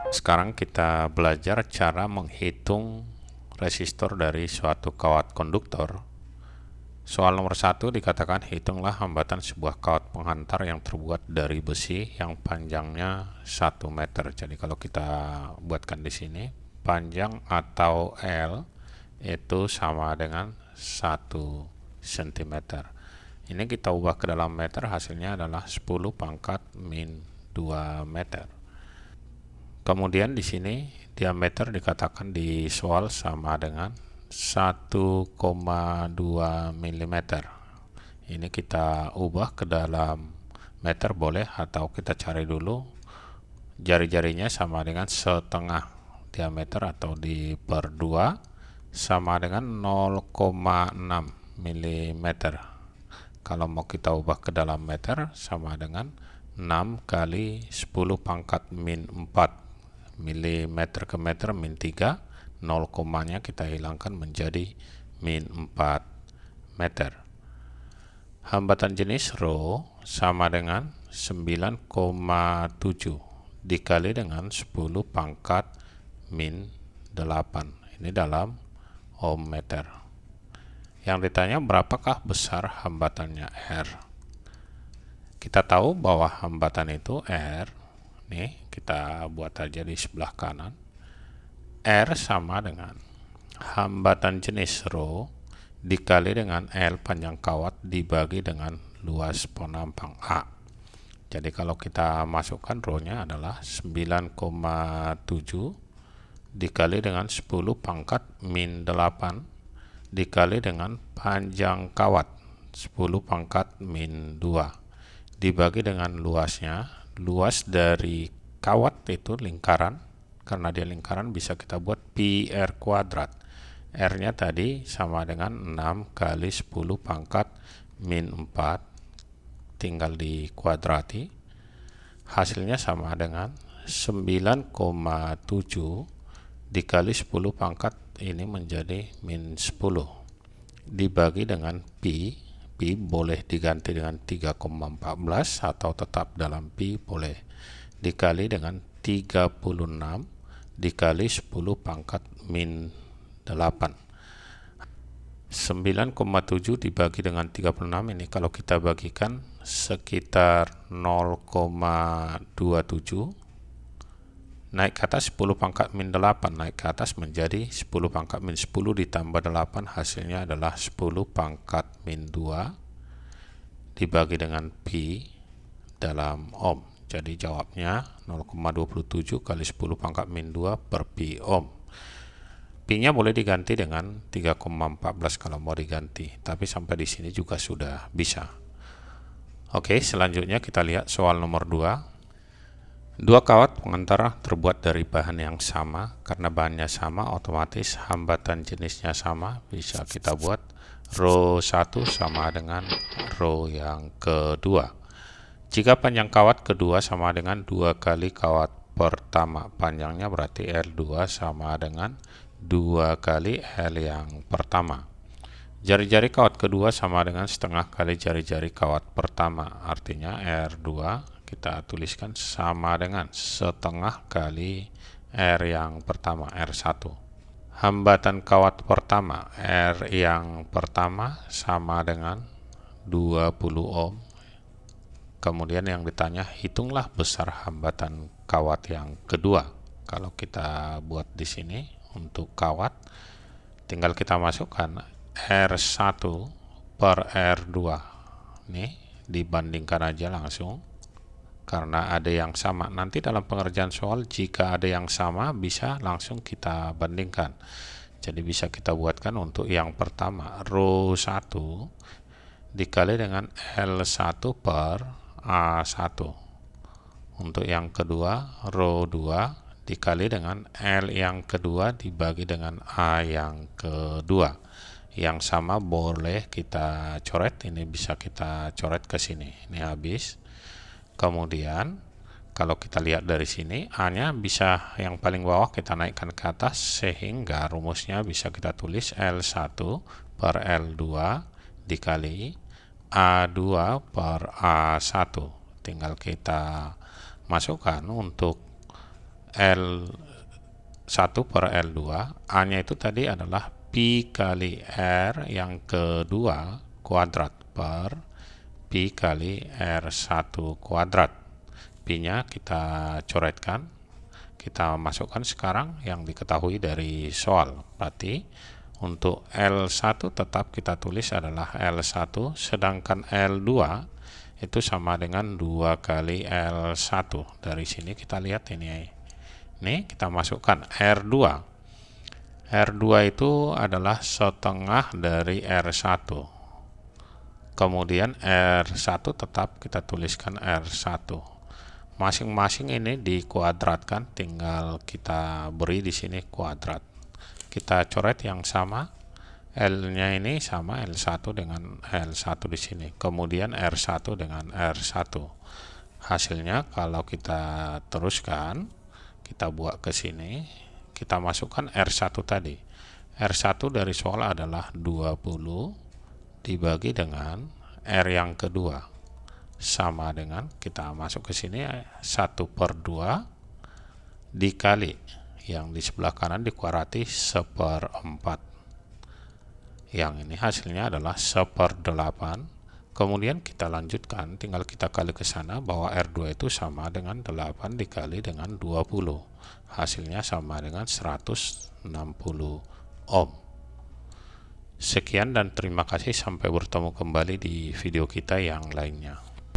Sekarang kita belajar cara menghitung resistor dari suatu kawat konduktor. Soal nomor 1 dikatakan hitunglah hambatan sebuah kawat penghantar yang terbuat dari besi yang panjangnya 1 meter. Jadi kalau kita buatkan di sini, panjang atau L itu sama dengan 1 cm. Ini kita ubah ke dalam meter, hasilnya adalah 10 pangkat min 2 meter. Kemudian di sini diameter dikatakan di soal sama dengan 1,2 mm. Ini kita ubah ke dalam meter boleh, atau kita cari dulu jari-jarinya sama dengan setengah diameter, atau di per 2 sama dengan 0,6 mm. Kalau mau kita ubah ke dalam meter sama dengan 6 kali 10 pangkat min 4 milimeter ke meter min 3, 0 komanya kita hilangkan menjadi min 4 meter. Hambatan jenis rho sama dengan 9,7 dikali dengan 10 pangkat min 8. Ini dalam ohm meter. Yang ditanya berapakah besar hambatannya R. Kita tahu bahwa hambatan itu R, nih kita buat aja di sebelah kanan, R sama dengan hambatan jenis rho dikali dengan L panjang kawat dibagi dengan luas penampang A. Jadi kalau kita masukkan rho-nya adalah 9,7 dikali dengan 10 pangkat min 8 dikali dengan panjang kawat 10 pangkat min 2 dibagi dengan luasnya. Luas dari kawat itu lingkaran, karena dia lingkaran bisa kita buat pi R kuadrat. R nya tadi sama dengan 6 kali 10 pangkat min 4, tinggal dikuadrati, hasilnya sama dengan 9,7 dikali 10 pangkat ini menjadi min 10 dibagi dengan pi. Pi boleh diganti dengan 3,14 atau tetap dalam pi boleh, dikali dengan 36 dikali 10 pangkat min 8. 9,7 dibagi dengan 36 ini kalau kita bagikan sekitar 0,27, naik ke atas 10 pangkat min 8, naik ke atas menjadi 10 pangkat min 10 ditambah 8, hasilnya adalah 10 pangkat min 2 dibagi dengan pi dalam ohm. Jadi jawabnya 0,27 kali 10 pangkat min 2 per pi ohm. Pi nya boleh diganti dengan 3,14 kalau mau diganti, tapi sampai di sini juga sudah bisa. Oke, selanjutnya kita lihat soal nomor 2. Dua kawat pengantar terbuat dari bahan yang sama. Karena bahannya sama, otomatis hambatan jenisnya sama. Bisa kita buat rho 1 sama dengan rho yang kedua. Jika panjang kawat kedua sama dengan 2 kali kawat pertama, panjangnya berarti L2 sama dengan 2 kali L yang pertama. Jari-jari kawat kedua sama dengan setengah kali jari-jari kawat pertama, artinya R2 kita tuliskan sama dengan setengah kali R yang pertama, R1. Hambatan kawat pertama, R yang pertama sama dengan 20 ohm. Kemudian yang ditanya, hitunglah besar hambatan kawat yang kedua. Kalau kita buat di sini untuk kawat, tinggal kita masukkan R1 per R2. Nih, dibandingkan aja langsung. Karena ada yang sama. Nanti dalam pengerjaan soal, jika ada yang sama, bisa langsung kita bandingkan. Jadi bisa kita buatkan untuk yang pertama, rho 1 dikali dengan L1 per A1. Untuk yang kedua, rho 2 dikali dengan L yang kedua dibagi dengan A yang kedua. Yang sama boleh kita coret, ini bisa kita coret ke sini. Ini habis. Kemudian kalau kita lihat dari sini, A-nya bisa yang paling bawah kita naikkan ke atas, sehingga rumusnya bisa kita tulis L1 per L2 dikali A2 per A1. Tinggal kita masukkan untuk L1 per L2, A-nya itu tadi adalah Pi kali R yang kedua kuadrat per Pi kali R1 kuadrat. Pi-nya kita coretkan, kita masukkan sekarang yang diketahui dari soal. Berarti untuk L1 tetap kita tulis adalah L1, sedangkan L2 itu sama dengan 2 kali L1. Dari sini kita lihat ini kita masukkan R2. R2 itu adalah setengah dari R1. Kemudian R1 tetap kita tuliskan R1. Masing-masing ini dikuadratkan, tinggal kita beri di sini kuadrat. Kita coret yang sama, L-nya ini sama L1 dengan L1 di sini. Kemudian R1 dengan R1. Hasilnya kalau kita teruskan, kita buat ke sini, kita masukkan R1 tadi. R1 dari soal adalah 20 dibagi dengan R yang kedua, sama dengan, kita masuk ke sini, 1/2 dikali yang di sebelah kanan dikuadrati 1/4. Yang ini hasilnya adalah 1/8. Kemudian kita lanjutkan, tinggal kita kali ke sana bahwa R2 itu sama dengan 8 dikali dengan 20. Hasilnya sama dengan 160 ohm. Sekian dan terima kasih, sampai bertemu kembali di video kita yang lainnya.